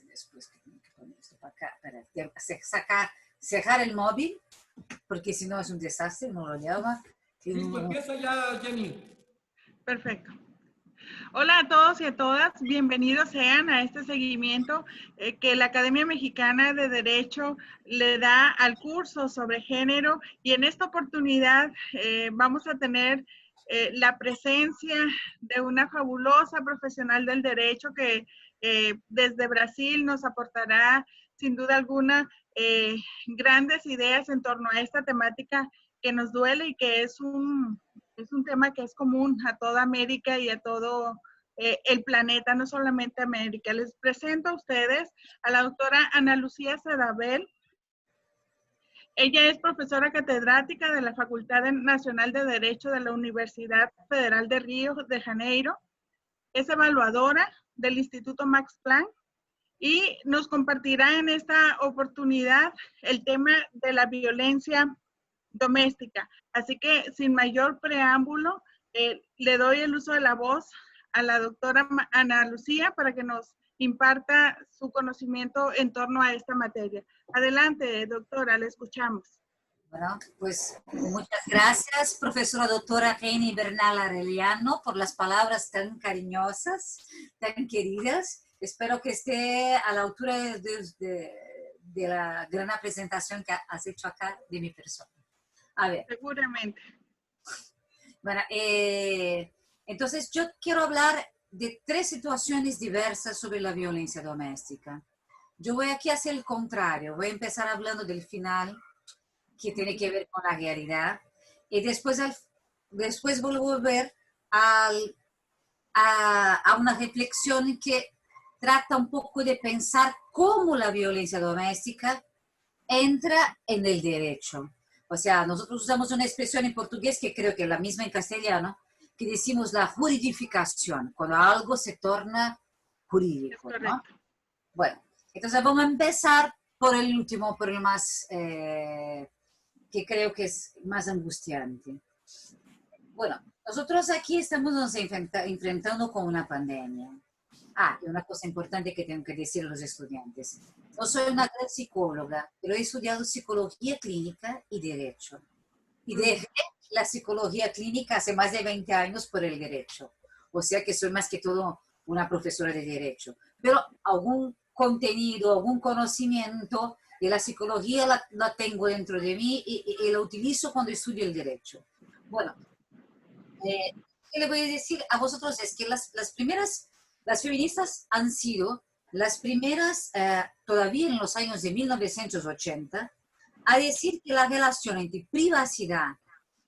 Después tengo que poner esto para acá, para cerrar el móvil, porque si no es un desastre, no lo llama. Listo, empieza ya, Jenny. Perfecto. Hola a todos y a todas, bienvenidos sean a este seguimiento que la Academia Mexicana de Derecho le da al curso sobre género, y en esta oportunidad vamos a tener la presencia de una fabulosa profesional del derecho que desde Brasil nos aportará sin duda alguna grandes ideas en torno a esta temática que nos duele y que es un tema que es común a toda América y a todo el planeta, no solamente América. Les presento a ustedes a la doctora Ana Lucía Sedabel. Ella es profesora catedrática de la Facultad Nacional de Derecho de la Universidad Federal de Río de Janeiro. Es evaluadora del Instituto Max Planck y nos compartirá en esta oportunidad el tema de la violencia doméstica. Así que sin mayor preámbulo, le doy el uso de la voz a la doctora Ana Lucía para que nos imparta su conocimiento en torno a esta materia. Adelante, doctora, la escuchamos. Bueno, pues muchas gracias, profesora doctora Jenny Bernal Arellano, por las palabras tan cariñosas, tan queridas. Espero que esté a la altura de la gran presentación que has hecho acá de mi persona. A ver. Seguramente. Bueno, entonces yo quiero hablar de 3 situaciones diversas sobre la violencia doméstica. Yo voy aquí a hacer el contrario, voy a empezar hablando del final, que tiene que ver con la realidad, y después voy a volver a una reflexión que trata un poco de pensar cómo la violencia doméstica entra en el derecho. O sea, nosotros usamos una expresión en portugués que creo que es la misma en castellano, que decimos la juridificación, cuando algo se torna jurídico, ¿no? Bueno, entonces vamos a empezar por el último, por el más, que creo que es más angustiante. Bueno, nosotros aquí estamos nos enfrentando con una pandemia. Y una cosa importante que tengo que decir a los estudiantes. No soy una gran psicóloga, pero he estudiado psicología clínica y derecho. Y dejé la psicología clínica hace más de 20 años por el derecho. O sea que soy más que todo una profesora de derecho. Pero algún contenido, algún conocimiento de la psicología la tengo dentro de mí y la utilizo cuando estudio el derecho. Bueno, ¿qué le voy a decir a vosotros? Es que las feministas han sido las primeras, todavía en los años de 1980, a decir que la relación entre privacidad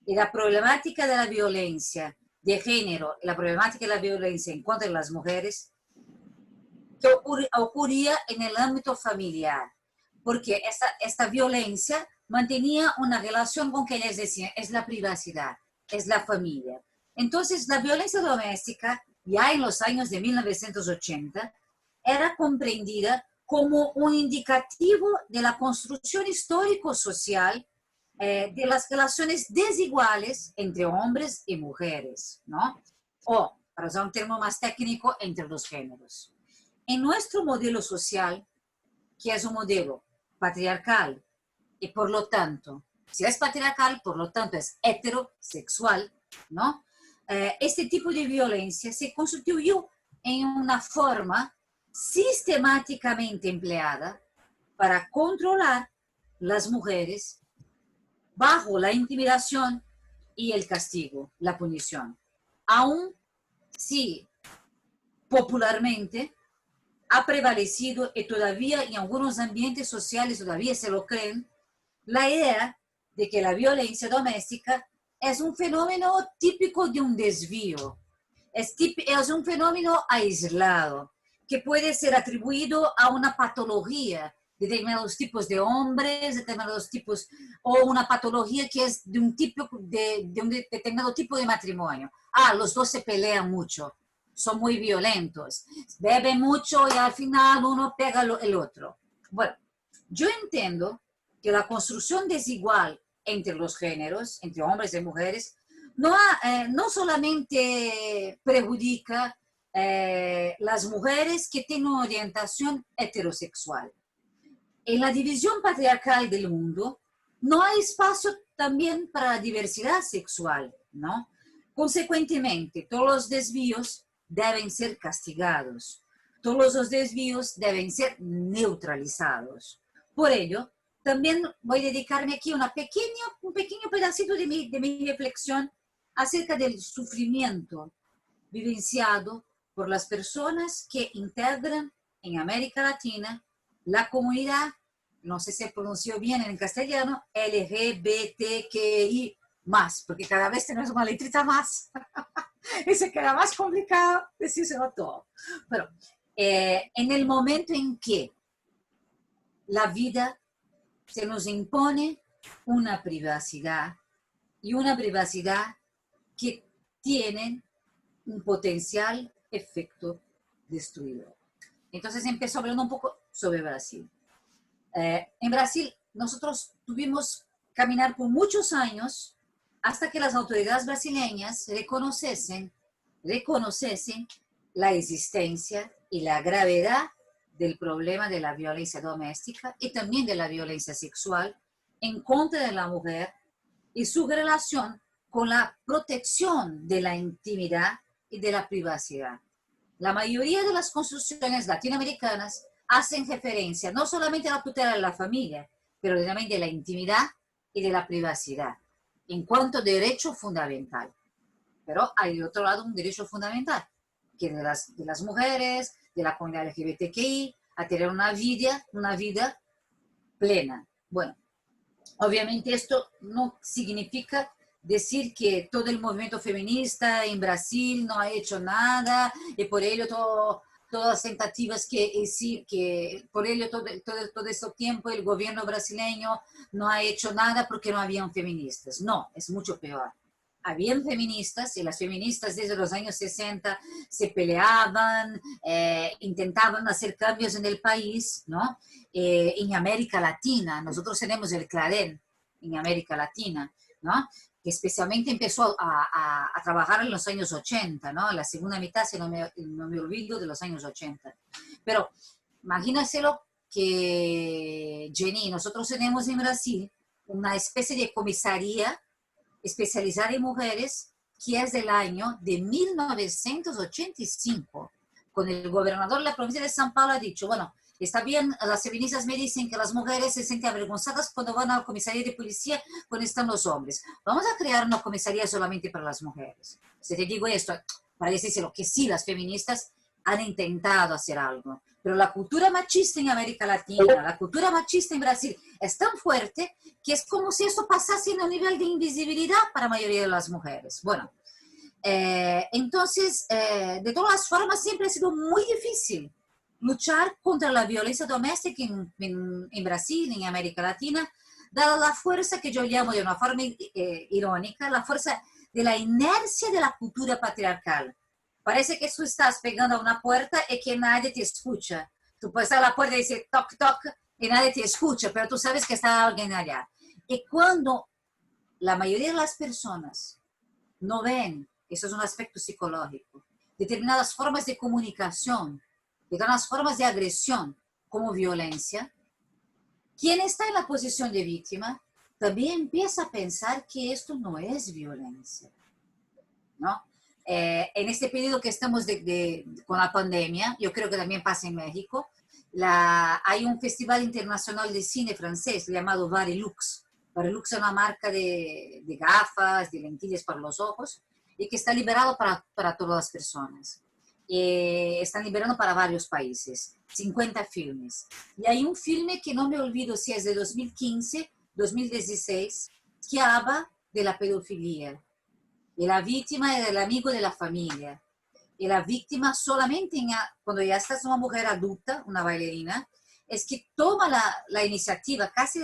y la problemática de la violencia de género, la problemática de la violencia en contra de las mujeres, que ocurría en el ámbito familiar, porque esta violencia mantenía una relación con que les decían, es la privacidad, es la familia. Entonces, la violencia doméstica, ya en los años de 1980, era comprendida como un indicativo de la construcción histórico-social de las relaciones desiguales entre hombres y mujeres, ¿no? O, para usar un término más técnico, entre los géneros. En nuestro modelo social, que es un modelo patriarcal, y por lo tanto, si es patriarcal, por lo tanto es heterosexual, ¿no? Este tipo de violencia se constituyó en una forma sistemáticamente empleada para controlar las mujeres bajo la intimidación y el castigo, la punición. Aún si popularmente ha prevalecido y todavía en algunos ambientes sociales todavía se lo creen, la idea de que la violencia doméstica es un fenómeno típico de un desvío, es un fenómeno aislado, que puede ser atribuido a una patología de determinados tipos de hombres, determinados tipos, o una patología que es de un determinado tipo de matrimonio. Los dos se pelean mucho, son muy violentos, beben mucho y al final uno pega el otro. Bueno, yo entiendo que la construcción desigual entre los géneros, entre hombres y mujeres, no solamente perjudica las mujeres que tienen orientación heterosexual. En la división patriarcal del mundo no hay espacio también para la diversidad sexual, ¿no? Consecuentemente, todos los desvíos deben ser castigados. Todos los desvíos deben ser neutralizados. Por ello, también voy a dedicarme aquí a un pequeño pedacito de mi reflexión acerca del sufrimiento vivenciado por las personas que integran en América Latina la comunidad, no sé si pronunció bien en castellano, LGBTQI+, porque cada vez tenemos una letrita más y se queda más complicado decírselo todo. Pero en el momento en que la vida se nos impone una privacidad, y una privacidad que tiene un potencial efecto destruidor. Entonces empezó hablando un poco sobre Brasil. En Brasil nosotros tuvimos que caminar por muchos años hasta que las autoridades brasileñas reconociesen la existencia y la gravedad del problema de la violencia doméstica y también de la violencia sexual en contra de la mujer y su relación con la protección de la intimidad y de la privacidad. La mayoría de las constituciones latinoamericanas hacen referencia no solamente a la tutela de la familia, pero también de la intimidad y de la privacidad, en cuanto a derecho fundamental. Pero hay de otro lado un derecho fundamental, que de las mujeres, de la comunidad LGBTQI, a tener una vida plena. Bueno, obviamente esto no significa decir que todo el movimiento feminista en Brasil no ha hecho nada y por ello todas las tentativas que por ello todo este tiempo el gobierno brasileño no ha hecho nada porque no habían feministas. No, es mucho peor. Habían feministas y las feministas desde los años 60 se peleaban, intentaban hacer cambios en el país, ¿no? En América Latina, nosotros tenemos el CLADEN en América Latina, ¿no? Que especialmente empezó a trabajar en los años 80, ¿no? La segunda mitad, si no me olvido, de los años 80. Pero imagínenselo que, Jenny, nosotros tenemos en Brasil una especie de comisaría especializada en mujeres que es del año de 1985, con el gobernador de la provincia de São Paulo ha dicho, bueno, está bien, las feministas me dicen que las mujeres se sienten avergonzadas cuando van a la comisaría de policía cuando están los hombres. Vamos a crear una comisaría solamente para las mujeres. Si te digo esto, para decírselo que sí, las feministas han intentado hacer algo, pero la cultura machista en América Latina, la cultura machista en Brasil es tan fuerte que es como si esto pasase en un nivel de invisibilidad para la mayoría de las mujeres. Bueno, entonces, de todas las formas, siempre ha sido muy difícil luchar contra la violencia doméstica en Brasil, en América Latina, dada la fuerza que yo llamo de una forma irónica, la fuerza de la inercia de la cultura patriarcal. Parece que tú estás pegando a una puerta y que nadie te escucha. Tú puedes estar a la puerta y decir toc, toc, y nadie te escucha, pero tú sabes que está alguien allá. Y cuando la mayoría de las personas no ven, eso es un aspecto psicológico, determinadas formas de comunicación, determinadas formas de agresión como violencia, quien está en la posición de víctima también empieza a pensar que esto no es violencia, ¿no? En este periodo que estamos con la pandemia, yo creo que también pasa en México, hay un festival internacional de cine francés llamado Varilux. Varilux es una marca de gafas, de lentillas para los ojos, y que está liberado para todas las personas. Están liberando para varios países, 50 filmes. Y hay un filme que no me olvido si es de 2015, 2016, que habla de la pedofilia. Y la víctima es el amigo de la familia. Y la víctima solamente cuando ya estás una mujer adulta, una bailarina, es que toma la iniciativa casi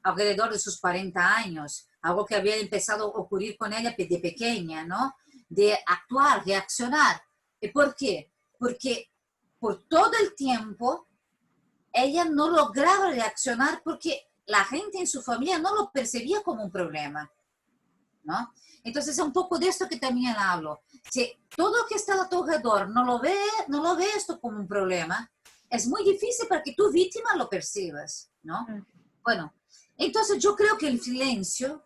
alrededor de sus 40 años, algo que había empezado a ocurrir con ella de pequeña, ¿no? De actuar, reaccionar. ¿Y por qué? Porque por todo el tiempo ella no lograba reaccionar porque la gente en su familia no lo percibía como un problema. ¿no? Entonces es un poco de esto que también hablo. Si todo lo que está a tu alrededor no lo ve esto como un problema, es muy difícil para que tú víctima lo percibas, ¿no? Bueno, entonces yo creo que el silencio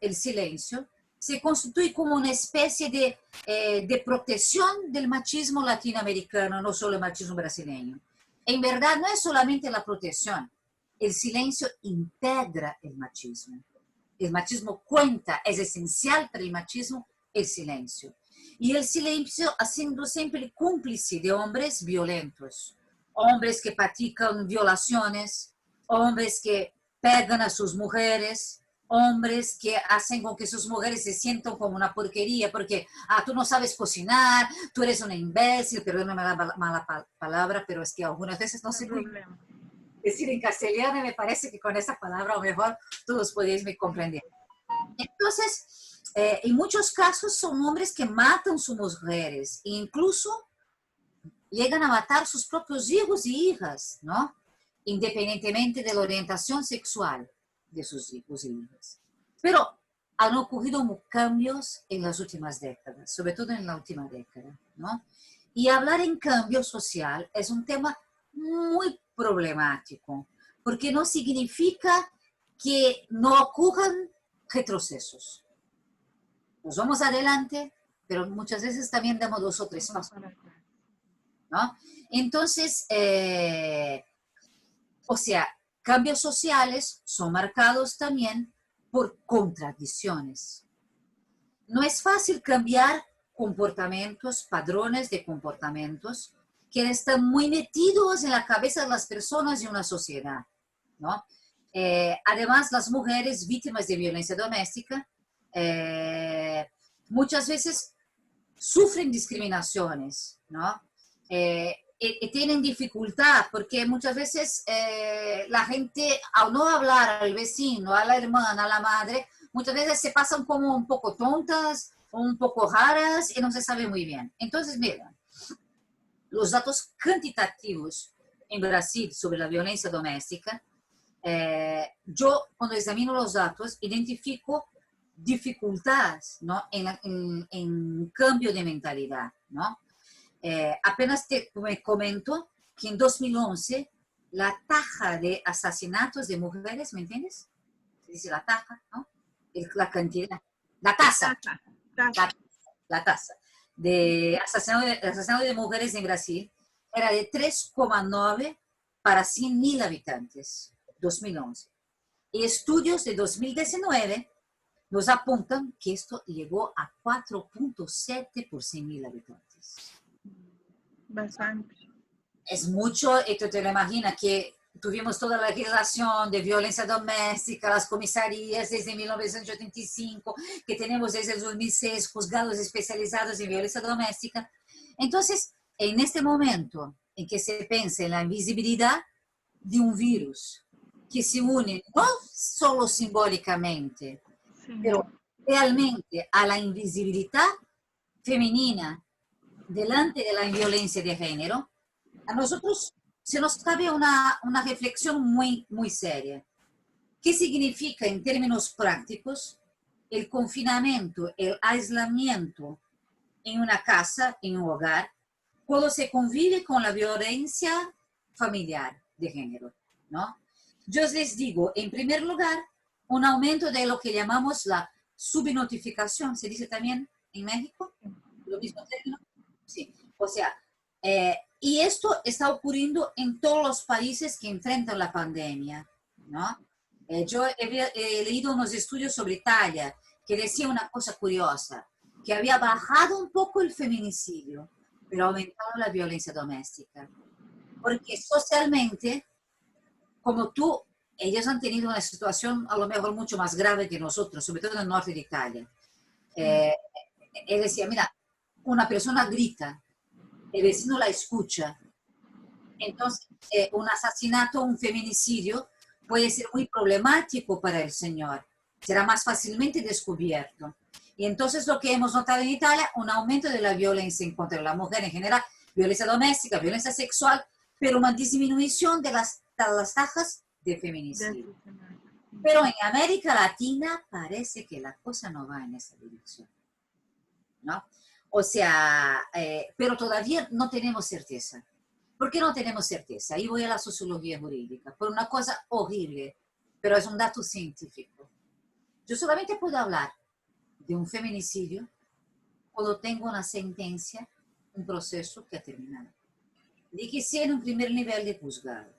se constituye como una especie de protección del machismo latinoamericano, no solo el machismo brasileño. En verdad no es solamente la protección, el silencio integra el machismo. El machismo cuenta, es esencial para el machismo el silencio. Y el silencio haciendo siempre cómplice de hombres violentos, hombres que practican violaciones, hombres que pegan a sus mujeres, hombres que hacen con que sus mujeres se sientan como una porquería porque tú no sabes cocinar, tú eres una imbécil, perdóname la mala palabra, pero es que algunas veces no sé decir en castellano y me parece que con esa palabra a lo mejor todos podéis me comprender. Entonces, en muchos casos son hombres que matan a sus mujeres e incluso llegan a matar sus propios hijos y hijas, ¿no? Independientemente de la orientación sexual de sus hijos y hijas. Pero han ocurrido cambios en las últimas décadas, sobre todo en la última década, ¿no? Y hablar en cambio social es un tema muy problemático, porque no significa que no ocurran retrocesos. Nos vamos adelante, pero muchas veces también damos 2 o 3 pasos, ¿no? Entonces, o sea, cambios sociales son marcados también por contradicciones. No es fácil cambiar comportamientos, padrones de comportamientos que están muy metidos en la cabeza de las personas y una sociedad, ¿no? Además, las mujeres víctimas de violencia doméstica muchas veces sufren discriminaciones, ¿no? Y tienen dificultad porque muchas veces la gente, al no hablar al vecino, a la hermana, a la madre, muchas veces se pasan como un poco tontas, un poco raras y no se sabe muy bien. Entonces, mira, los datos cuantitativos en Brasil sobre la violencia doméstica, yo cuando examino los datos identifico dificultades, ¿no? en cambio de mentalidad, ¿no? Apenas te comento que en 2011 la tasa de asesinatos de mujeres, ¿me entiendes? Se dice la tasa, ¿no? La cantidad, la tasa de asesinato de mujeres en Brasil era de 3,9 para 100.000 habitantes, 2011. Y estudios de 2019 nos apuntan que esto llegó a 4,7 por 100.000 habitantes. Bastante. Es mucho, y tú te lo imaginas que tuvimos toda la legislación de violencia doméstica, las comisarías desde 1985, que tenemos desde el 2006 juzgados especializados en violencia doméstica. Entonces, en este momento en que se piensa en la invisibilidad de un virus que se une no solo simbólicamente, pero realmente a la invisibilidad femenina delante de la violencia de género, a nosotros se nos cabe una reflexión muy, muy seria. ¿Qué significa en términos prácticos el confinamiento, el aislamiento en una casa, en un hogar, cuando se convive con la violencia familiar de género, ¿no? Yo les digo, en primer lugar, un aumento de lo que llamamos la subnotificación, ¿se dice también en México? ¿Lo mismo término? Sí, o sea, y esto está ocurriendo en todos los países que enfrentan la pandemia, ¿no? Yo he leído unos estudios sobre Italia que decía una cosa curiosa, que había bajado un poco el feminicidio, pero aumentado la violencia doméstica. Porque socialmente, como tú, ellos han tenido una situación a lo mejor mucho más grave que nosotros, sobre todo en el norte de Italia. Él decía, mira, una persona grita, el vecino la escucha. Entonces, un asesinato, un feminicidio puede ser muy problemático para el señor. Será más fácilmente descubierto. Y entonces lo que hemos notado en Italia, un aumento de la violencia en contra de la mujer en general, violencia doméstica, violencia sexual, pero una disminución de las tasas de feminicidio. Pero en América Latina parece que la cosa no va en esa dirección, ¿no? O sea, pero todavía no tenemos certeza. ¿Por qué no tenemos certeza? Ahí voy a la sociología jurídica, por una cosa horrible, pero es un dato científico. Yo solamente puedo hablar de un feminicidio cuando tengo una sentencia, un proceso que ha terminado. De que sea en un primer nivel de juzgado.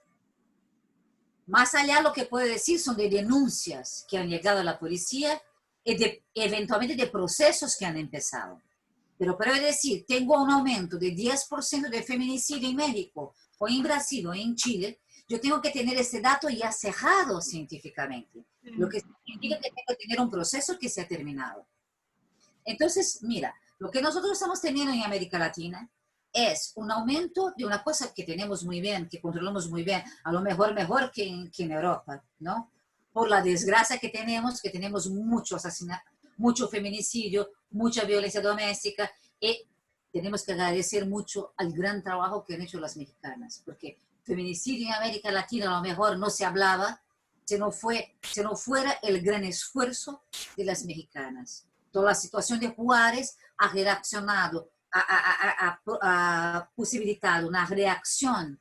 Más allá lo que puedo decir son de denuncias que han llegado a la policía y eventualmente de procesos que han empezado. Pero para decir, tengo un aumento de 10% de feminicidio en México, o en Brasil, o en Chile, yo tengo que tener ese dato ya cerrado científicamente. Lo que significa que tengo que tener un proceso que se ha terminado. Entonces, mira, lo que nosotros estamos teniendo en América Latina es un aumento de una cosa que tenemos muy bien, que controlamos muy bien, a lo mejor mejor que en Europa, ¿no? Por la desgracia que tenemos mucho asesinato, mucho feminicidio, mucha violencia doméstica, y tenemos que agradecer mucho al gran trabajo que han hecho las mexicanas, porque feminicidio en América Latina a lo mejor no se hablaba, si no fuera el gran esfuerzo de las mexicanas. Toda la situación de Juárez ha reaccionado, ha posibilitado una reacción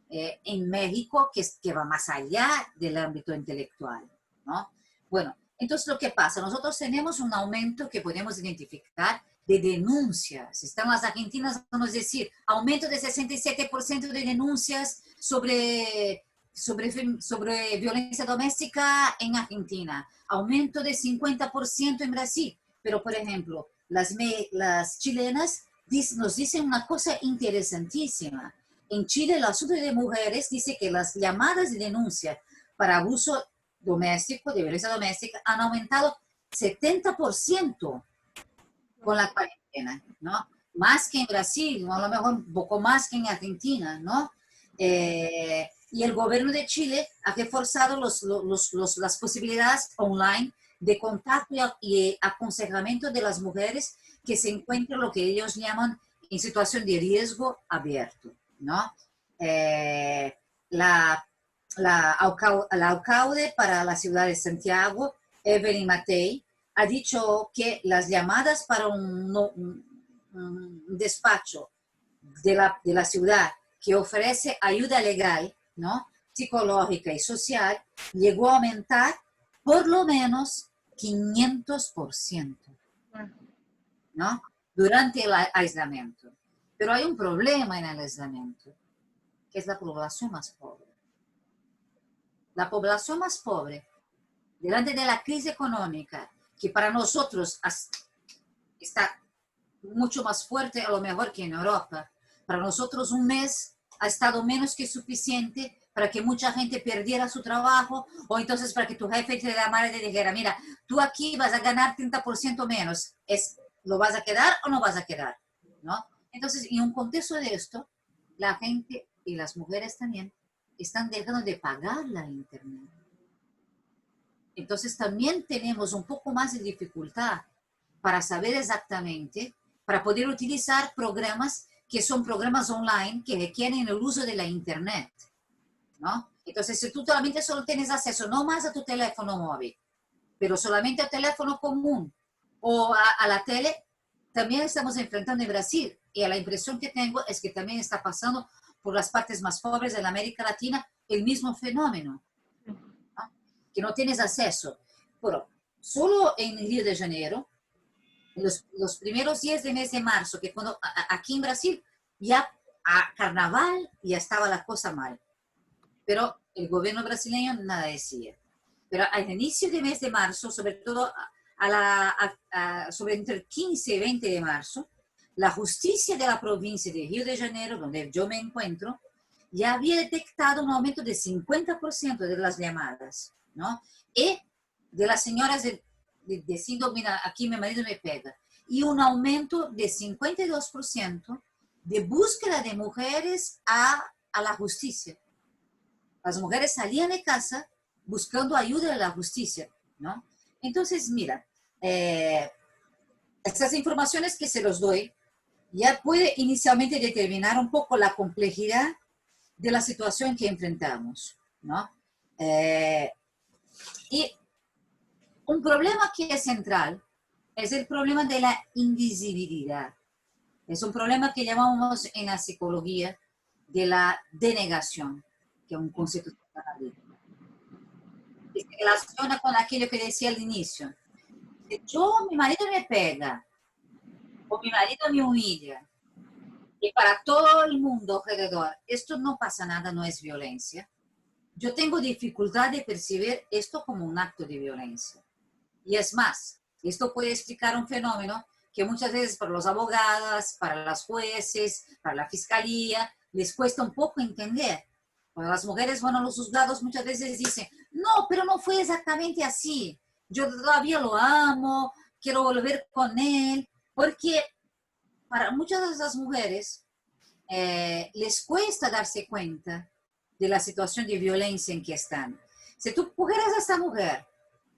en México que va más allá del ámbito intelectual, ¿no? Bueno, entonces lo que pasa, nosotros tenemos un aumento que podemos identificar de denuncias. Están las argentinas, vamos a decir, aumento de 67% de denuncias sobre violencia doméstica en Argentina, aumento de 50% en Brasil. Pero, por ejemplo, las chilenas nos dicen una cosa interesantísima. En Chile, el asunto de mujeres dice que las llamadas de denuncia para abuso doméstico, de violencia doméstica, han aumentado 70% con la cuarentena, ¿no? Más que en Brasil, ¿no? A lo mejor un poco más que en Argentina, ¿no? Y el gobierno de Chile ha reforzado las posibilidades online de contacto y aconsejamiento de las mujeres que se encuentran lo que ellos llaman en situación de riesgo abierto, ¿no? La alcalde para la ciudad de Santiago, Evelyn Matei, ha dicho que las llamadas para un despacho de la ciudad que ofrece ayuda legal, ¿no?, psicológica y social, llegó a aumentar por lo menos 500%, ¿no?, durante el aislamiento. Pero hay un problema en el aislamiento, que es la población más pobre. La población más pobre, delante de la crisis económica, que para nosotros está mucho más fuerte a lo mejor que en Europa, para nosotros un mes ha estado menos que suficiente para que mucha gente perdiera su trabajo, o entonces para que tu jefe te llamara y te dijera, mira, tú aquí vas a ganar 30% menos, ¿lo vas a quedar o no vas a quedar? ¿No? Entonces, en un contexto de esto, la gente y las mujeres también están dejando de pagar la internet. Entonces también tenemos un poco más de dificultad para saber exactamente, para poder utilizar programas que son programas online que requieren el uso de la internet, ¿no? Entonces, si tú solamente solo tienes acceso no más a tu teléfono móvil, pero solamente al teléfono común o a la tele, también estamos enfrentando en Brasil, y la impresión que tengo es que también está pasando por las partes más pobres de la América Latina el mismo fenómeno, ¿no?, que no tienes acceso. Pero solo en Río de Janeiro, los primeros días del mes de marzo, que cuando aquí en Brasil ya a carnaval ya estaba la cosa mal, pero el gobierno brasileño nada decía. Pero al inicio del mes de marzo, sobre todo sobre entre el 15 y 20 de marzo, la justicia de la provincia de Río de Janeiro, donde yo me encuentro, ya había detectado un aumento de 50% de las llamadas, ¿no? Y de las señoras diciendo, mira, aquí mi marido me pega. Y un aumento de 52% de búsqueda de mujeres a la justicia. Las mujeres salían de casa buscando ayuda de la justicia, ¿no? Entonces, mira, estas informaciones que se los doy ya puede inicialmente determinar un poco la complejidad de la situación que enfrentamos, ¿no? Y un problema que es central es el problema de la invisibilidad. Es un problema que llamamos en la psicología de la denegación, que es un concepto que se relaciona con aquello que decía al inicio. Si mi marido me pega, o mi marido me humilla, y para todo el mundo alrededor esto no pasa nada, no es violencia, yo tengo dificultad de percibir esto como un acto de violencia. Y es más, esto puede explicar un fenómeno que muchas veces para los abogados, para los jueces, para la fiscalía, les cuesta un poco entender. Cuando las mujeres van a los juzgados muchas veces dicen, no, pero no fue exactamente así. Yo todavía lo amo, quiero volver con él, porque para muchas de esas mujeres les cuesta darse cuenta de la situación de violencia en que están. Si tú cogieras a esta mujer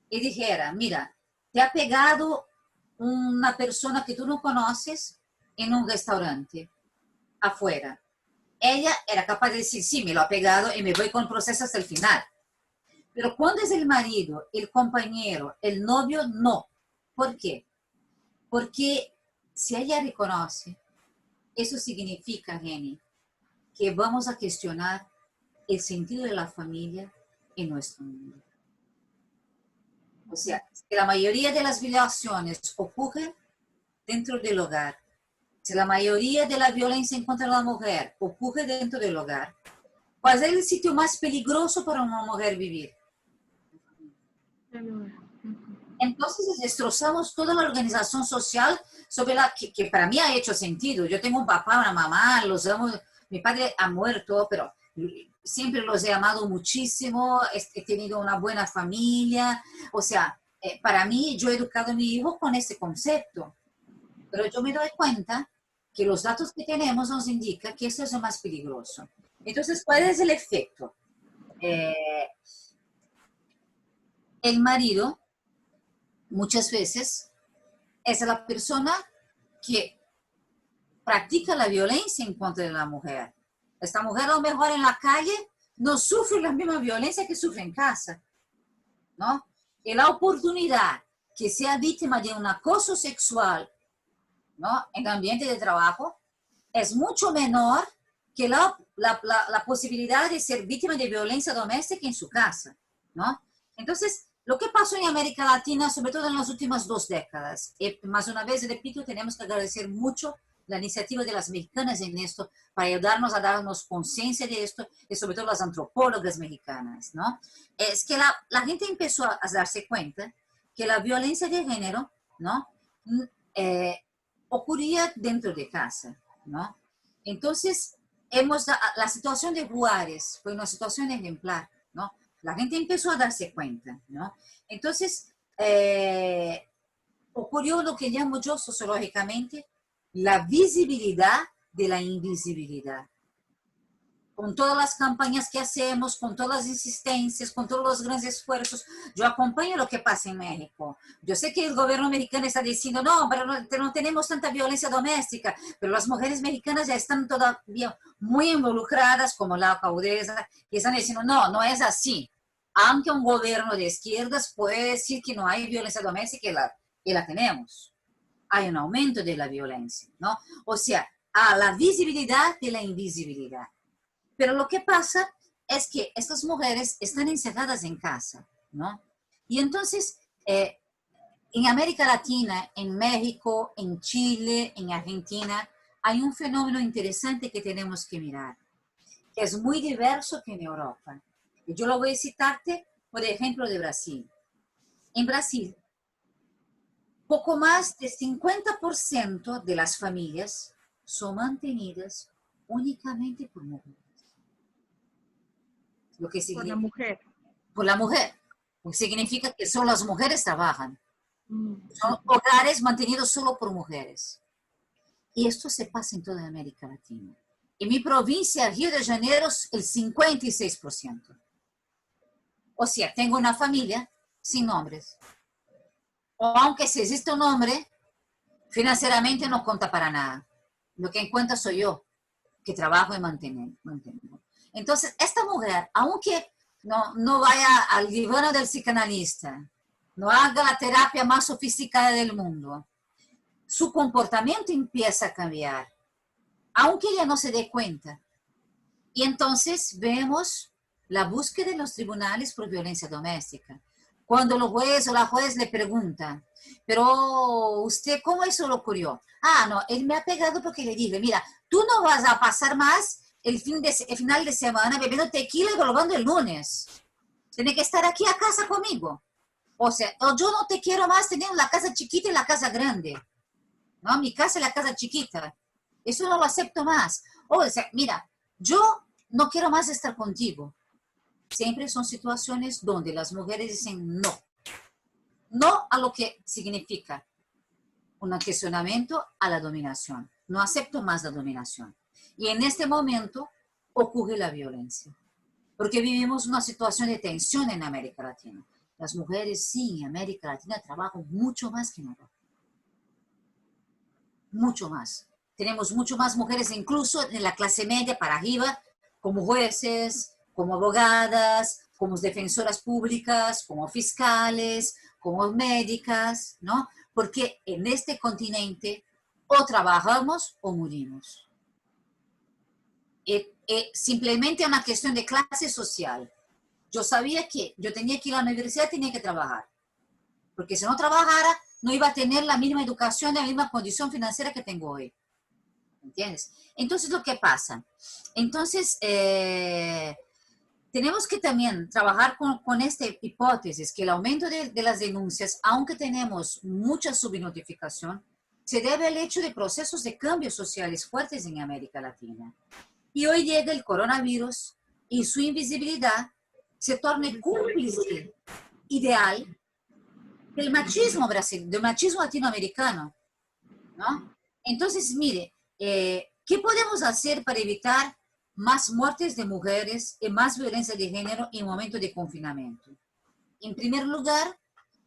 y dijera, mira, te ha pegado una persona que tú no conoces en un restaurante afuera, ella era capaz de decir, sí, me lo ha pegado y me voy con el proceso hasta el final. Pero cuando es el marido, el compañero, el novio, no. ¿Por qué? Porque si ella reconoce, eso significa, Jenny, que vamos a cuestionar el sentido de la familia en nuestro mundo. O sea, si la mayoría de las violaciones ocurren dentro del hogar, si la mayoría de la violencia en contra de la mujer ocurre dentro del hogar, ¿cuál es el sitio más peligroso para una mujer vivir? Entonces destrozamos toda la organización social sobre la que para mí ha hecho sentido. Yo tengo un papá, una mamá, los amo. Mi padre ha muerto, pero siempre los he amado muchísimo. He tenido una buena familia. O sea, para mí, yo he educado a mi hijo con ese concepto. Pero yo me doy cuenta que los datos que tenemos nos indican que esto es lo más peligroso. Entonces, ¿cuál es el efecto? El marido muchas veces es la persona que practica la violencia en contra de la mujer. Esta mujer a lo mejor en la calle no sufre la misma violencia que sufre en casa, ¿no? Y la oportunidad que sea víctima de un acoso sexual, ¿no?, en el ambiente de trabajo es mucho menor que la posibilidad de ser víctima de violencia doméstica en su casa, ¿no? Entonces, lo que pasó en América Latina, sobre todo en las últimas 2 décadas, y más una vez repito, tenemos que agradecer mucho la iniciativa de las mexicanas en esto, para ayudarnos a darnos conciencia de esto, y sobre todo las antropólogas mexicanas, ¿no? Es que la gente empezó a darse cuenta que la violencia de género, ¿no?, ocurría dentro de casa, ¿no? Entonces, la situación de Juárez fue una situación ejemplar, ¿no? La gente empezó a darse cuenta, ¿no? Entonces, ocurrió lo que llamo yo sociológicamente la visibilidad de la invisibilidad. Con todas las campañas que hacemos, con todas las insistencias, con todos los grandes esfuerzos, yo acompaño lo que pasa en México. Yo sé que el gobierno mexicano está diciendo, no, pero no tenemos tanta violencia doméstica, pero las mujeres mexicanas ya están todavía muy involucradas, como la alcaldesa, que están diciendo, no, no es así. Aunque un gobierno de izquierdas puede decir que no hay violencia doméstica, y la tenemos. Hay un aumento de la violencia, ¿no? O sea, a la visibilidad de la invisibilidad. Pero lo que pasa es que estas mujeres están encerradas en casa, ¿no? Y entonces, en América Latina, en México, en Chile, en Argentina, hay un fenómeno interesante que tenemos que mirar, que es muy diverso que en Europa. Y yo lo voy a citarte por ejemplo de Brasil. En Brasil, poco más del 50% de las familias son mantenidas únicamente por mujeres. Lo que significa, por la mujer. Por la mujer. Lo que significa que solo las mujeres trabajan. Son hogares mantenidos solo por mujeres. Y esto se pasa en toda América Latina. En mi provincia, Río de Janeiro, el 56%. O sea, tengo una familia sin hombres. O aunque si existe un hombre, financieramente no cuenta para nada. Lo que cuenta soy yo, que trabajo y mantengo. Entonces, esta mujer, aunque no vaya al diván del psicanalista, no haga la terapia más sofisticada del mundo, su comportamiento empieza a cambiar, aunque ella no se dé cuenta. Y entonces vemos la búsqueda en los tribunales por violencia doméstica. Cuando el juez o la juez le preguntan, pero usted, ¿cómo eso le ocurrió? Ah, no, él me ha pegado porque le dije, mira, tú no vas a pasar más el final de semana bebiendo tequila y volviendo el lunes. Tienes que estar aquí a casa conmigo. O sea, yo no te quiero más teniendo la casa chiquita y la casa grande. No, mi casa y la casa chiquita. Eso no lo acepto más. O sea, mira, yo no quiero más estar contigo. Siempre son situaciones donde las mujeres dicen no. No a lo que significa un cuestionamiento a la dominación. No acepto más la dominación. Y en este momento ocurre la violencia. Porque vivimos una situación de tensión en América Latina. Las mujeres, sí, en América Latina trabajan mucho más que en Europa. Mucho más. Tenemos mucho más mujeres, incluso en la clase media para arriba, como jueces, como abogadas, como defensoras públicas, como fiscales, como médicas, ¿no? Porque en este continente o trabajamos o morimos. Simplemente es una cuestión de clase social. Yo sabía que yo tenía que ir a la universidad, tenía que trabajar. Porque si no trabajara, no iba a tener la misma educación, la misma condición financiera que tengo hoy. ¿Entiendes? Entonces, ¿lo que pasa? Entonces, tenemos que también trabajar con esta hipótesis, que el aumento de las denuncias, aunque tenemos mucha subnotificación, se debe al hecho de procesos de cambios sociales fuertes en América Latina. Y hoy llega el coronavirus y su invisibilidad se torna cómplice ideal del machismo latinoamericano, ¿no? Entonces, mire, ¿qué podemos hacer para evitar más muertes de mujeres y más violencia de género en momento de confinamiento? En primer lugar,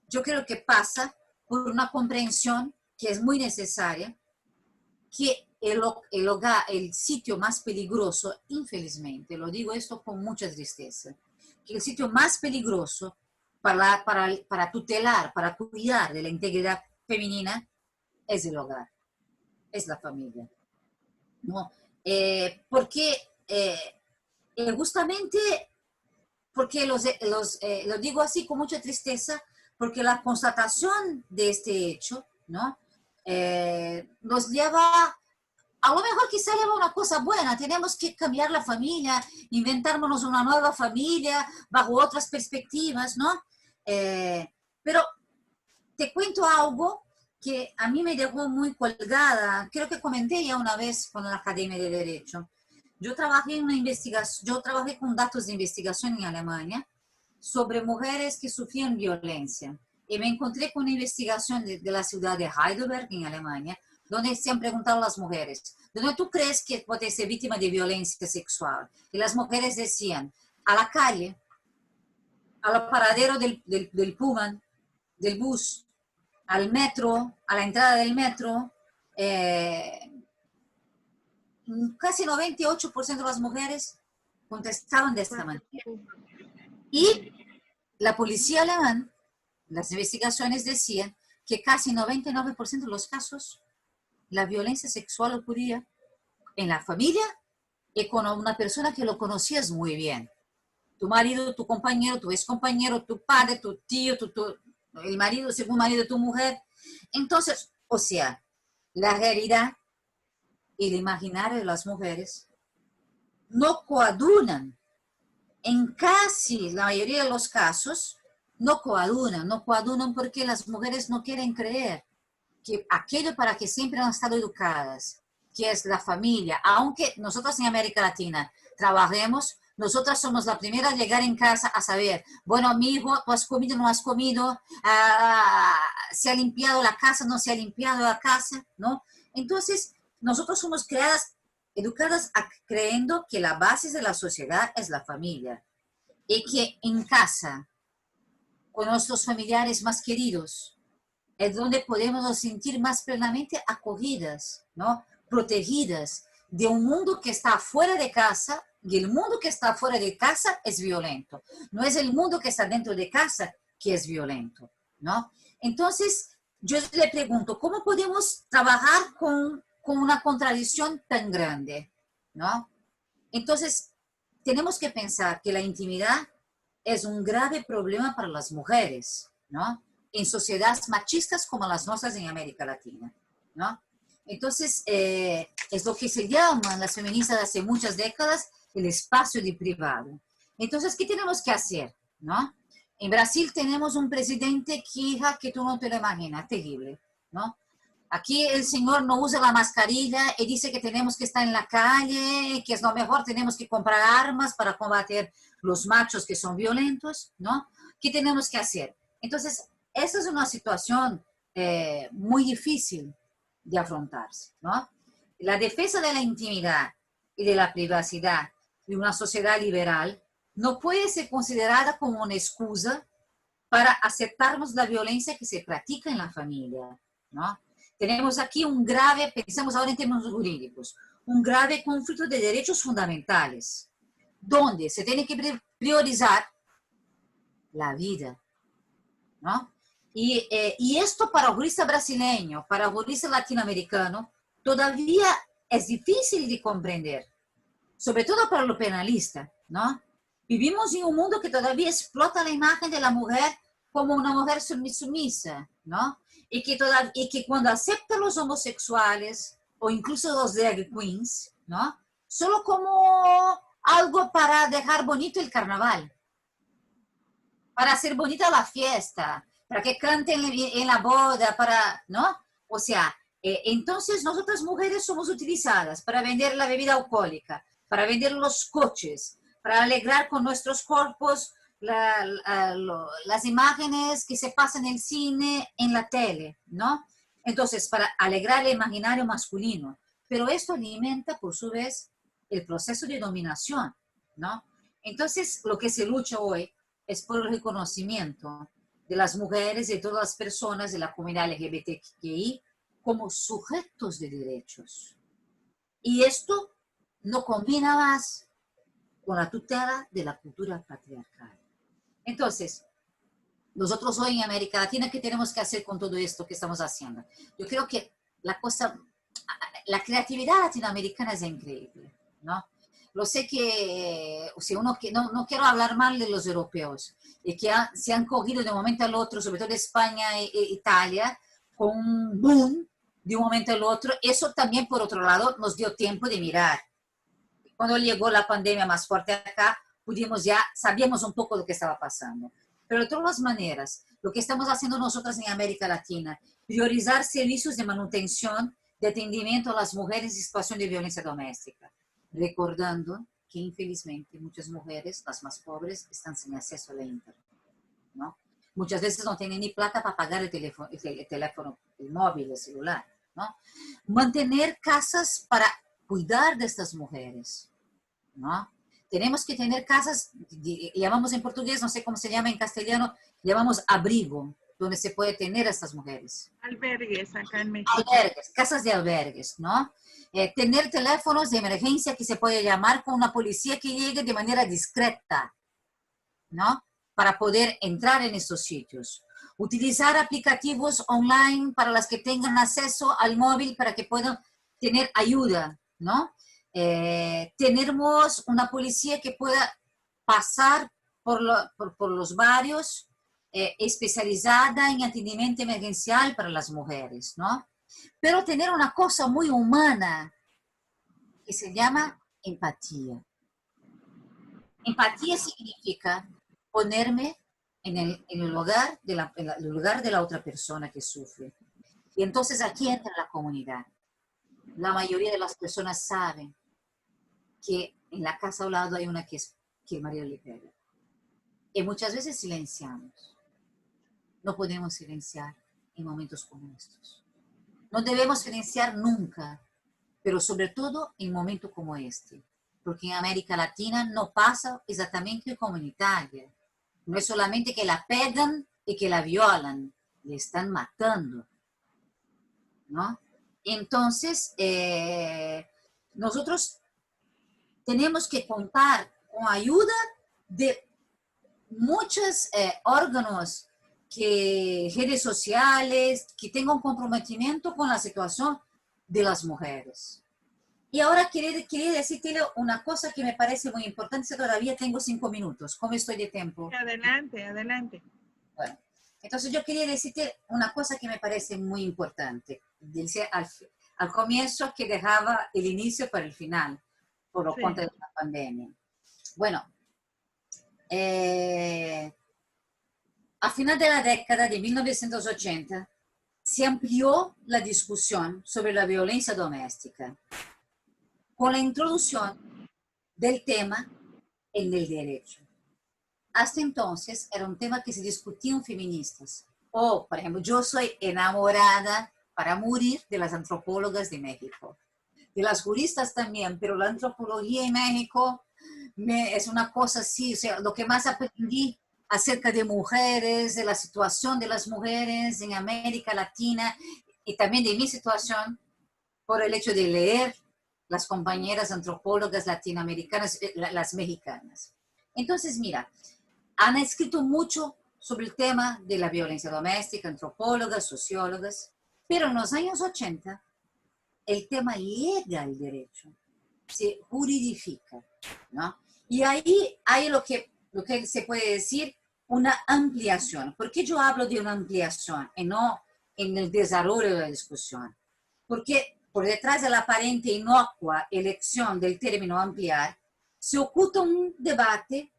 yo creo que pasa por una comprensión que es muy necesaria, que el hogar, el sitio más peligroso, infelizmente, lo digo esto con mucha tristeza, que el sitio más peligroso para tutelar, para cuidar de la integridad femenina es el hogar, es la familia, ¿no? Porque justamente, porque lo digo así con mucha tristeza, porque la constatación de este hecho, ¿no? Nos lleva, a lo mejor quizá lleva una cosa buena, tenemos que cambiar la familia, inventarnos una nueva familia bajo otras perspectivas, ¿no? Pero te cuento algo que a mí me dejó muy colgada, creo que comenté ya una vez con la Academia de Derecho. Yo trabajé en una investigación, yo trabajé con datos de investigación en Alemania sobre mujeres que sufrían violencia. Y me encontré con una investigación de la ciudad de Heidelberg, en Alemania, donde se han preguntado a las mujeres, ¿dónde tú crees que puede ser víctima de violencia sexual? Y las mujeres decían, a la calle, al paradero del Pullman, del bus, al metro, a la entrada del metro, casi 98% de las mujeres contestaban de esta manera. Y la policía alemana, las investigaciones decían que casi 99% de los casos la violencia sexual ocurría en la familia y con una persona que lo conocías muy bien. Tu marido, tu compañero, tu ex compañero, tu padre, tu tío, el marido, segundo marido de tu mujer. Entonces, o sea, la realidad y el imaginario de las mujeres no coadulan. En casi la mayoría de los casos, no coadulan porque las mujeres no quieren creer que aquello para que siempre han estado educadas, que es la familia, aunque nosotros en América Latina trabajemos, nosotras somos la primera a llegar en casa a saber, bueno, mi hijo, ¿tú has comido, no has comido? ¿Se ha limpiado la casa, no se ha limpiado la casa? ¿No? Entonces, nosotros somos educadas creyendo que la base de la sociedad es la familia y que en casa, con nuestros familiares más queridos, es donde podemos nos sentir más plenamente acogidas, ¿no? Protegidas de un mundo que está fuera de casa Y el mundo que está fuera de casa es violento. No es el mundo que está dentro de casa que es violento, ¿no? Entonces, yo le pregunto, ¿cómo podemos trabajar con una contradicción tan grande, ¿no? Entonces, tenemos que pensar que la intimidad es un grave problema para las mujeres, ¿no? En sociedades machistas como las nuestras en América Latina, ¿no? Entonces, es lo que se llaman las feministas hace muchas décadas el espacio de privado. Entonces, ¿qué tenemos que hacer, no? En Brasil tenemos un presidente que tú no te lo imaginas, terrible, ¿no? Aquí el señor no usa la mascarilla y dice que tenemos que estar en la calle, que es lo mejor, tenemos que comprar armas para combatir los machos que son violentos, ¿no? ¿Qué tenemos que hacer? Entonces, esta es una situación muy difícil de afrontarse, ¿no? La defensa de la intimidad y de la privacidad de una sociedad liberal no puede ser considerada como una excusa para aceptarnos la violencia que se practica en la familia, ¿no? Tenemos aquí un grave, pensamos ahora en términos jurídicos, un grave conflicto de derechos fundamentales, donde se tiene que priorizar la vida, ¿no? Y esto para el jurista brasileño, para el jurista latinoamericano, todavía es difícil de comprender, sobre todo para los penalistas, ¿no? Vivimos en un mundo que todavía explota la imagen de la mujer como una mujer sumisa, ¿no? Y que cuando acepta a los homosexuales o incluso los drag queens, ¿no? Solo como algo para dejar bonito el carnaval, para hacer bonita la fiesta, para que canten en la boda, para, ¿no? O sea, entonces nosotras mujeres somos utilizadas para vender la bebida alcohólica, para vender los coches, para alegrar con nuestros cuerpos las imágenes que se pasan en el cine, en la tele, ¿no? Entonces, para alegrar el imaginario masculino. Pero esto alimenta, por su vez, el proceso de dominación, ¿no? Entonces, lo que se lucha hoy es por el reconocimiento de las mujeres y de todas las personas de la comunidad LGBTQI como sujetos de derechos. Y esto no combina más con la tutela de la cultura patriarcal. Entonces, nosotros hoy en América Latina, ¿qué tenemos que hacer con todo esto que estamos haciendo? Yo creo que la creatividad latinoamericana es increíble, ¿no? Lo sé que, o sea, no quiero hablar mal de los europeos, y que se han cogido de un momento al otro, sobre todo España e Italia, con un boom de un momento al otro. Eso también, por otro lado, nos dio tiempo de mirar. Cuando llegó la pandemia más fuerte acá, sabíamos un poco lo que estaba pasando. Pero de todas maneras, lo que estamos haciendo nosotras en América Latina, priorizar servicios de manutención, de atendimiento a las mujeres en situación de violencia doméstica, recordando que infelizmente muchas mujeres, las más pobres, están sin acceso a la internet, ¿no? Muchas veces no tienen ni plata para pagar el teléfono, el móvil, el celular, ¿no? Mantener casas para cuidar de estas mujeres, ¿no? Tenemos que tener casas, llamamos en portugués, no sé cómo se llama en castellano, llamamos abrigo, donde se puede tener a estas mujeres. Albergues acá en México. Albergues, casas de albergues, ¿no? Tener teléfonos de emergencia que se puede llamar con una policía que llegue de manera discreta, ¿no? Para poder entrar en estos sitios. Utilizar aplicativos online para las que tengan acceso al móvil para que puedan tener ayuda, ¿no? Tenemos una policía que pueda pasar por los barrios, especializada en atendimiento emergencial para las mujeres, ¿no? Pero tener una cosa muy humana que se llama empatía. Empatía significa ponerme en el lugar de la otra persona que sufre. Y entonces aquí entra la comunidad. La mayoría de las personas saben que en la casa al lado hay una que el marido le pega. Y muchas veces silenciamos. No podemos silenciar en momentos como estos. No debemos silenciar nunca, pero sobre todo en momentos como este. Porque en América Latina no pasa exactamente como en Italia. No es solamente que la pegan y que la violan, le están matando, ¿no? Entonces, nosotros tenemos que contar con ayuda de muchos órganos, redes sociales, que tengan un comprometimiento con la situación de las mujeres. Y ahora quería decirte una cosa que me parece muy importante. Todavía tengo 5 minutos. ¿Cómo estoy de tiempo? Adelante, adelante. Bueno, entonces yo quería decirte una cosa que me parece muy importante. Dice al comienzo que dejaba el inicio para el final, por lo cuenta de la pandemia. Bueno, a final de la década de 1980 se amplió la discusión sobre la violencia doméstica con la introducción del tema en el derecho. Hasta entonces era un tema que se discutían feministas. O, por ejemplo, yo soy enamorada para morir de las antropólogas de México, de las juristas también, pero la antropología en México es una cosa así, o sea, lo que más aprendí acerca de mujeres, de la situación de las mujeres en América Latina y también de mi situación por el hecho de leer las compañeras antropólogas latinoamericanas, las mexicanas. Entonces, mira, han escrito mucho sobre el tema de la violencia doméstica, antropólogas, sociólogas, pero en los años 80 el tema llega al derecho, se juridifica, ¿no? Y ahí hay lo que se puede decir una ampliación. ¿Por qué yo hablo de una ampliación y no en el desarrollo de la discusión? Porque por detrás de la aparente inocua elección del término ampliar, se oculta un debate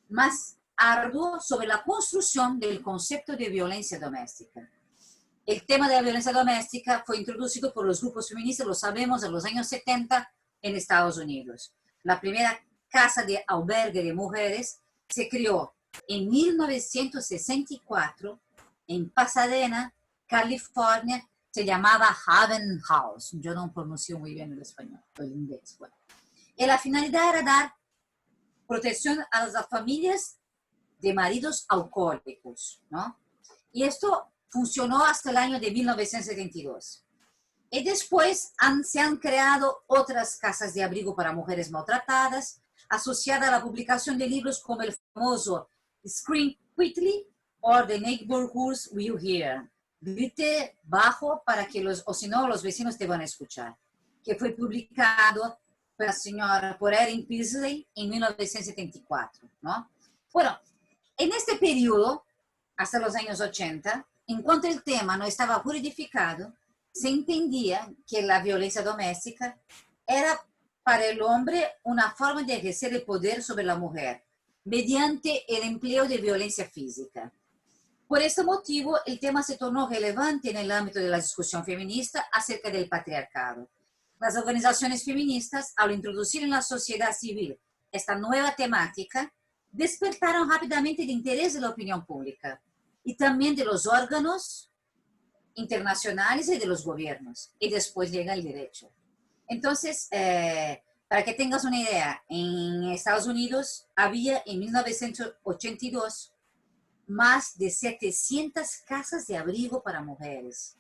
más arduo sobre la construcción del concepto de violencia doméstica. El tema de la violencia doméstica fue introducido por los grupos feministas, lo sabemos, en los años 70 en Estados Unidos. La primera casa de albergue de mujeres se creó en 1964 en Pasadena, California. Se llamaba Haven House. Yo no pronuncio muy bien el español, el inglés. Bueno. Y la finalidad era dar protección a las familias de maridos alcohólicos, ¿no? Y esto funcionó hasta el año de 1972. Y después se han creado otras casas de abrigo para mujeres maltratadas, asociada a la publicación de libros como el famoso Scream Quickly o The Neighborhoods Will Hear. Grite bajo para que o si no, los vecinos te van a escuchar. Que fue publicado por Erin Peasley en 1974, ¿no? Bueno, en este periodo, hasta los años 80, en cuanto el tema no estaba juridificado, se entendía que la violencia doméstica era para el hombre una forma de ejercer el poder sobre la mujer mediante el empleo de violencia física. Por este motivo, el tema se tornó relevante en el ámbito de la discusión feminista acerca del patriarcado. Las organizaciones feministas, al introducir en la sociedad civil esta nueva temática, despertaron rápidamente el interés de la opinión pública y también de los órganos internacionales y de los gobiernos. Y después llega el derecho. Entonces, para que tengas una idea, en Estados Unidos había en 1982 más de 700 casas de abrigo para mujeres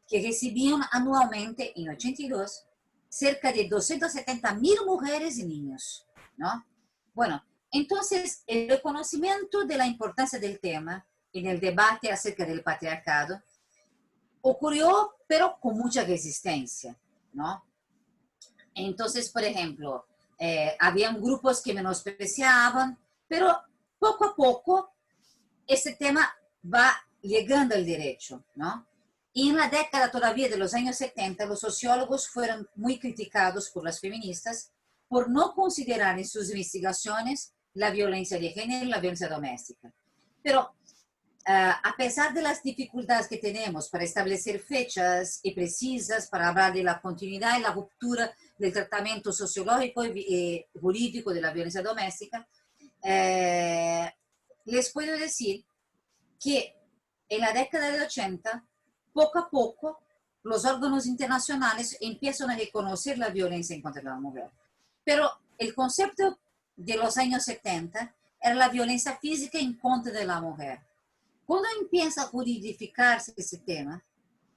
que recibían anualmente en 82 cerca de 270,000 mujeres y niños, ¿no? Bueno, entonces el reconocimiento de la importancia del tema en el debate acerca del patriarcado ocurrió, pero con mucha resistencia, ¿no? Entonces, por ejemplo, habían grupos que menospreciaban, pero poco a poco este tema va llegando al derecho, ¿no? Y en la década todavía de los años 70, los sociólogos fueron muy criticados por las feministas por no considerar en sus investigaciones la violencia de género y la violencia doméstica. Pero a pesar de las dificultades que tenemos para establecer fechas y precisas para hablar de la continuidad y la ruptura del tratamiento sociológico y jurídico de la violencia doméstica, les puedo decir que en la década de 80, poco a poco, los órganos internacionales empiezan a reconocer la violencia en contra de la mujer. Pero el concepto de los años 70 era la violencia física en contra de la mujer. Cuando empieza a juridificarse ese tema,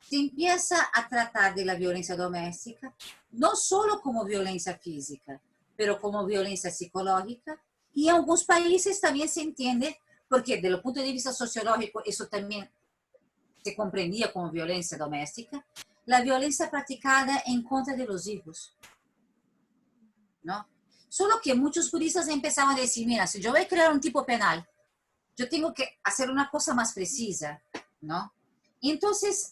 se empieza a tratar de la violencia doméstica no solo como violencia física, pero como violencia psicológica. Y en algunos países también se entiende, porque desde el punto de vista sociológico eso también se comprendía como violencia doméstica, la violencia practicada en contra de los hijos, ¿no? Solo que muchos juristas empezaban a decir, mira, si yo voy a crear un tipo penal, yo tengo que hacer una cosa más precisa, ¿no? Y entonces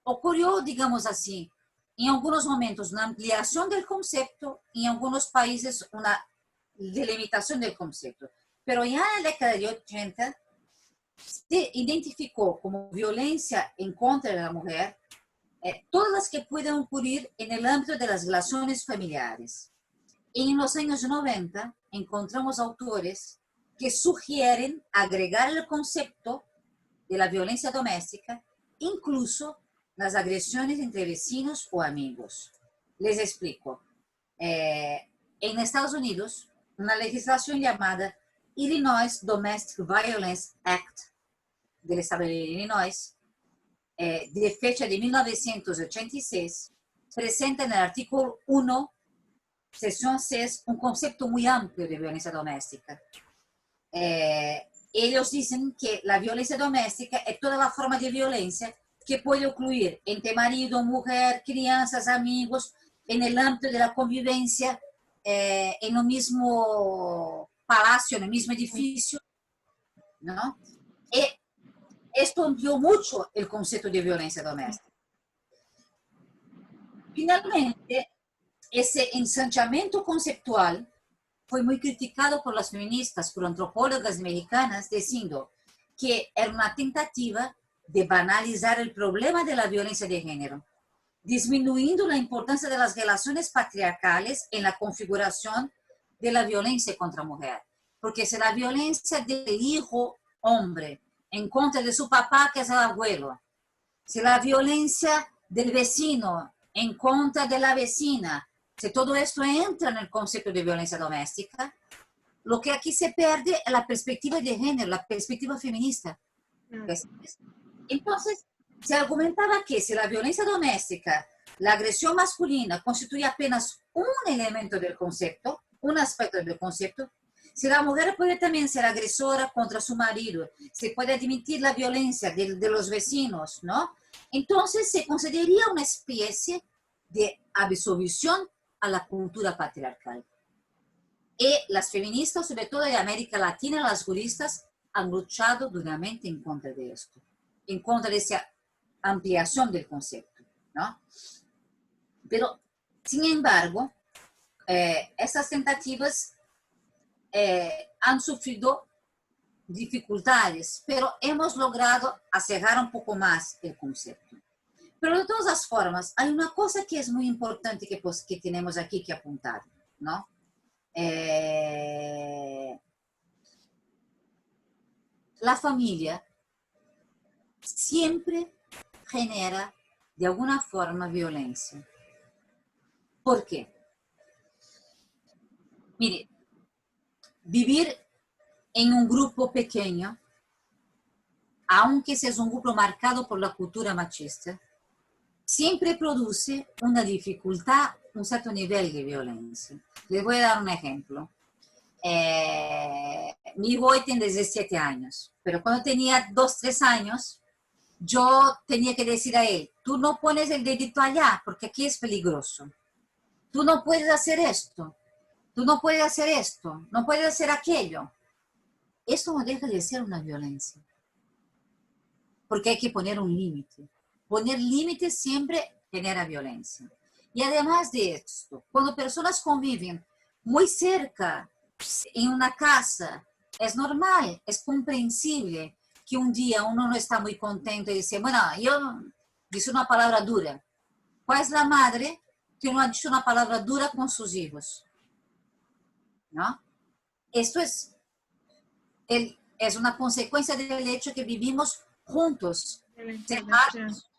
ocurrió, digamos así, en algunos momentos una ampliación del concepto y en algunos países una delimitación del concepto. Pero ya en la década de 80 se identificó como violencia en contra de la mujer todas las que pueden ocurrir en el ámbito de las relaciones familiares. Y en los años 90 encontramos autores que sugieren agregar el concepto de la violencia doméstica, incluso las agresiones entre vecinos o amigos. Les explico. En Estados Unidos, una legislación llamada Illinois Domestic Violence Act del estado de Illinois, de fecha de 1986, presenta en el artículo 1, sección 6, un concepto muy amplio de violencia doméstica. Ellos dicen que la violencia doméstica es toda la forma de violencia que puede ocurrir entre marido, mujer, crianzas, amigos, en el ámbito de la convivencia, en el mismo palacio, en el mismo edificio, ¿no? Y esto amplió mucho el concepto de violencia doméstica. Finalmente, ese ensanchamiento conceptual fue muy criticado por las feministas, por antropólogas mexicanas, diciendo que era una tentativa de banalizar el problema de la violencia de género, disminuyendo la importancia de las relaciones patriarcales en la configuración de la violencia contra mujer. Porque si la violencia del hijo hombre en contra de su papá, que es el abuelo, si la violencia del vecino en contra de la vecina, si todo esto entra en el concepto de violencia doméstica, lo que aquí se pierde es la perspectiva de género, la perspectiva feminista. Entonces, se argumentaba que si la violencia doméstica, la agresión masculina, constituye apenas un elemento del concepto, un aspecto del concepto, si la mujer puede también ser agresora contra su marido, se puede admitir la violencia de los vecinos, ¿no? Entonces se consideraría una especie de absolución a la cultura patriarcal. Y las feministas, sobre todo de América Latina, las juristas, han luchado duramente en contra de esto, en contra de esa ampliación del concepto, ¿no? Pero, sin embargo, estas tentativas han sufrido dificultades, pero hemos logrado acercar un poco más el concepto. Pero de todas las formas, hay una cosa que es muy importante que tenemos aquí que apuntar, ¿no? La familia siempre genera de alguna forma violencia. ¿Por qué? Mire, vivir en un grupo pequeño, aunque sea un grupo marcado por la cultura machista, siempre produce una dificultad, un cierto nivel de violencia. Les voy a dar un ejemplo. Mi hijo hoy tiene 17 años, pero cuando tenía 2, 3 años, yo tenía que decir a él, tú no pones el dedito allá porque aquí es peligroso. Tú no puedes hacer esto. Tú no puedes hacer esto. No puedes hacer aquello. Esto no deja de ser una violencia. Porque hay que poner un límite. Poner límites siempre genera violencia. Y además de esto, cuando personas conviven muy cerca en una casa, es normal, es comprensible que un día uno no está muy contento y dice, bueno, yo dije una palabra dura. ¿Cuál es la madre que no ha dicho una palabra dura con sus hijos? ¿No? Esto es una consecuencia del hecho que vivimos juntos, cerrados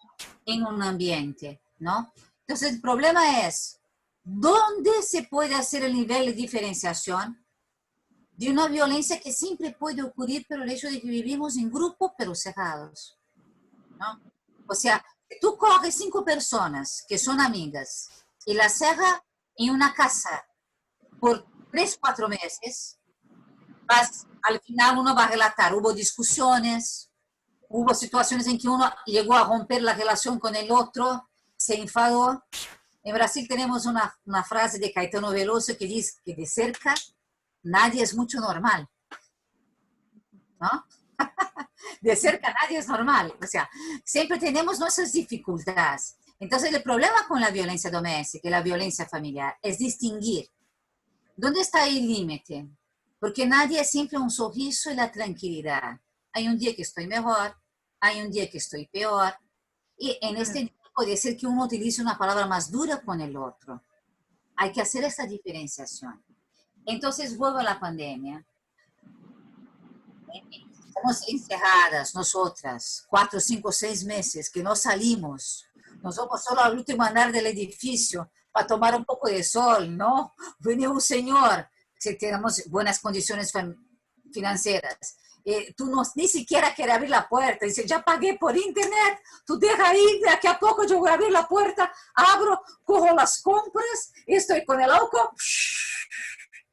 en un ambiente, ¿no? Entonces el problema es, ¿dónde se puede hacer el nivel de diferenciación de una violencia que siempre puede ocurrir por el hecho de que vivimos en grupos pero cerrados, ¿no? O sea, tú coges 5 personas que son amigas y las cerras en una casa por 3, 4 meses, al final uno va a relatar, hubo discusiones, hubo situaciones en que uno llegó a romper la relación con el otro, se enfadó. En Brasil tenemos una frase de Caetano Veloso que dice que de cerca nadie es mucho normal, ¿no? De cerca nadie es normal, o sea, siempre tenemos nuestras dificultades. Entonces el problema con la violencia doméstica y la violencia familiar es distinguir dónde está el límite, porque nadie es siempre un sorriso y la tranquilidad. Hay un día que estoy mejor, hay un día que estoy peor, y en este día puede ser que uno utilice una palabra más dura con el otro. Hay que hacer esa diferenciación. Entonces vuelvo a la pandemia. Estamos encerradas nosotras, 4, 5, 6 meses que no salimos. Nos vamos solo al último andar del edificio para tomar un poco de sol, ¿no? Viene un señor, si tenemos buenas condiciones financieras. Tú no, ni siquiera quieres abrir la puerta. Dice, ya pagué por internet, tú deja ahí, de aquí a poco yo voy a abrir la puerta, abro, cojo las compras, estoy con el auto,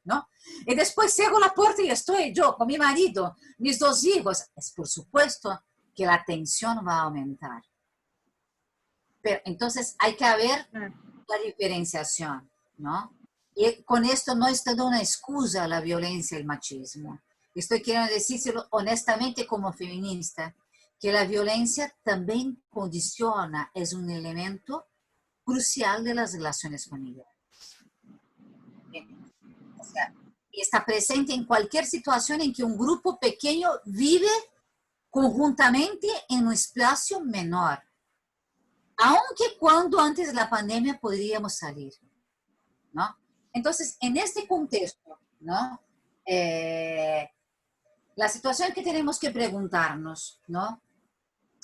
¿no? Y después cierro la puerta y estoy yo con mi marido, mis 2 hijos. Es por supuesto que la tensión va a aumentar. Pero entonces hay que ver la diferenciación, ¿no? Y con esto no estoy dando una excusa a la violencia y el machismo. Estoy queriendo decírselo honestamente como feminista, que la violencia también condiciona, es un elemento crucial de las relaciones familiares. O sea, está presente en cualquier situación en que un grupo pequeño vive conjuntamente en un espacio menor. Aunque cuando antes de la pandemia podríamos salir, ¿no? Entonces, en este contexto, ¿no? La situación que tenemos que preguntarnos, ¿no?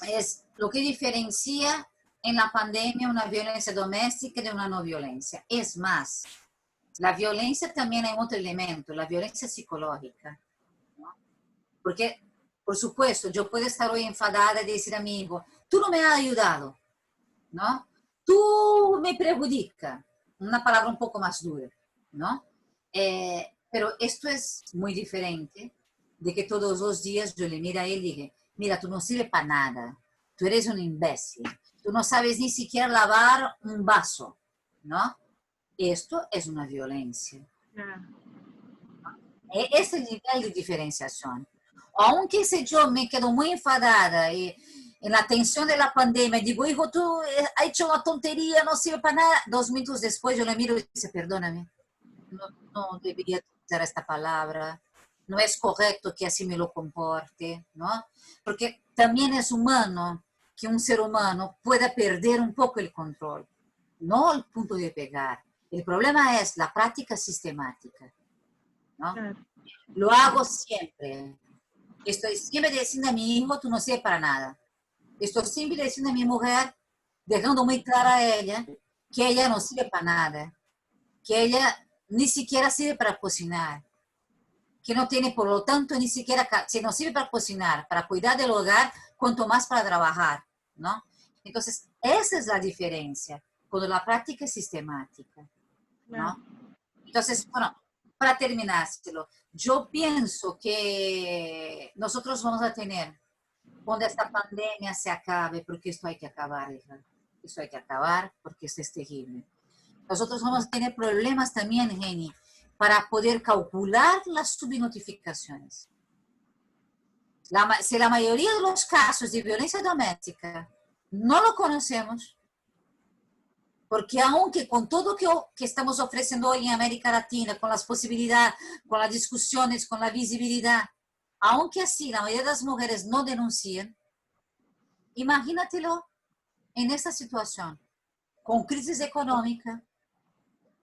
Es lo que diferencia en la pandemia una violencia doméstica de una no violencia. Es más, la violencia también hay otro elemento, la violencia psicológica, ¿no? Porque, por supuesto, yo puedo estar hoy enfadada y decir a mi hijo, tú no me has ayudado, ¿no? Tú me perjudica, una palabra un poco más dura, ¿no? Pero esto es muy diferente de que todos los días yo le mire a él y dije, mira, tú no sirves para nada, tú eres un imbécil, tú no sabes ni siquiera lavar un vaso, ¿no? Esto es una violencia. Es el nivel de diferenciación. Aunque si yo me quedo muy enfadada y en la tensión de la pandemia digo, hijo, tú has hecho una tontería, no sirve para nada. 2 minutos después yo le miro y dice, perdóname, no debería usar esta palabra, no es correcto que así me lo comporte, ¿no? Porque también es humano que un ser humano pueda perder un poco el control, no el punto de pegar. El problema es la práctica sistemática, ¿no? Lo hago siempre. Estoy siempre diciendo a mi hijo, tú no sirves para nada. Estoy siempre diciendo a mi mujer, dejando muy clara a ella, que ella no sirve para nada, que ella ni siquiera sirve para cocinar, que no tiene, por lo tanto, ni siquiera, si no sirve para cocinar, para cuidar del hogar, cuanto más para trabajar, ¿no? Entonces, esa es la diferencia, cuando la práctica es sistemática, ¿no? Entonces, bueno, para terminárselo, yo pienso que nosotros vamos a tener, cuando esta pandemia se acabe, porque esto hay que acabar, hija, esto hay que acabar, porque esto es terrible. Nosotros vamos a tener problemas también, Jenny, para poder calcular las subnotificaciones. Si la mayoría de los casos de violencia doméstica no lo conocemos, porque aunque con todo que estamos ofreciendo hoy en América Latina, con las posibilidades, con las discusiones, con la visibilidad, aunque así la mayoría de las mujeres no denuncian, imagínatelo en esta situación, con crisis económica,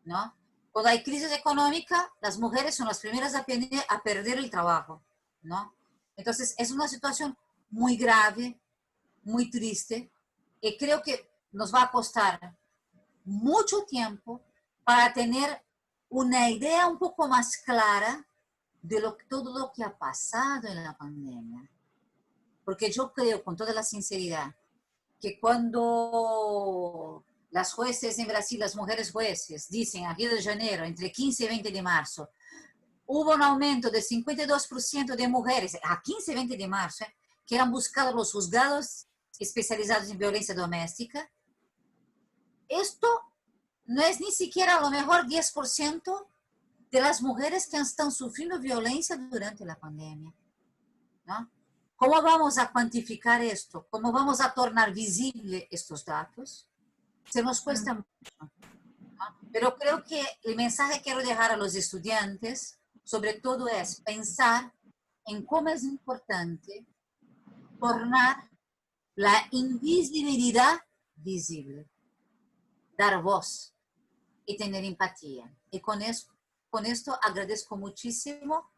¿no? Cuando hay crisis económica, las mujeres son las primeras a perder el trabajo, ¿no? Entonces, es una situación muy grave, muy triste, y creo que nos va a costar mucho tiempo para tener una idea un poco más clara de todo lo que ha pasado en la pandemia. Porque yo creo, con toda la sinceridad, que cuando las jueces en Brasil, las mujeres jueces, dicen a Río de Janeiro, entre 15 y 20 de marzo, hubo un aumento de 52% de mujeres, a 15 y 20 de marzo, que eran buscados los juzgados especializados en violencia doméstica. Esto no es ni siquiera a lo mejor 10% de las mujeres que están sufriendo violencia durante la pandemia, ¿no? ¿Cómo vamos a cuantificar esto? ¿Cómo vamos a tornar visible estos datos? Se nos cuesta mucho, ¿no? Pero creo que el mensaje que quiero dejar a los estudiantes, sobre todo, es pensar en cómo es importante tornar la invisibilidad visible, dar voz y tener empatía. Y con esto agradezco muchísimo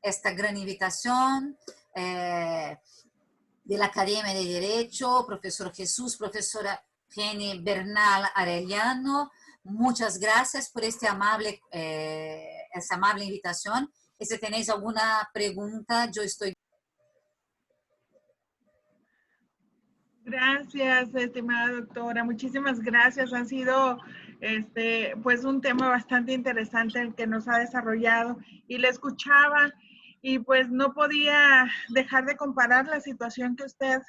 esta gran invitación de la Academia de Derecho, profesor Jesús, profesora Jenny Bernal Arellano. Muchas gracias por esta amable invitación. Y si tenéis alguna pregunta, yo estoy. Gracias, estimada doctora. Muchísimas gracias. Han sido pues un tema bastante interesante el que nos ha desarrollado y le escuchaba y pues no podía dejar de comparar la situación que usted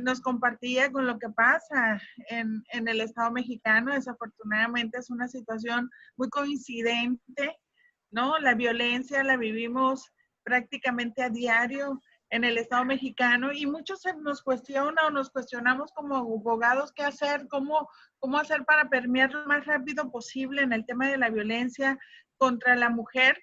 nos compartía con lo que pasa en el Estado mexicano. Desafortunadamente es una situación muy coincidente, ¿no? La violencia la vivimos prácticamente a diario en el Estado mexicano y muchos nos cuestionan o nos cuestionamos como abogados qué hacer, cómo hacer para permear lo más rápido posible en el tema de la violencia contra la mujer,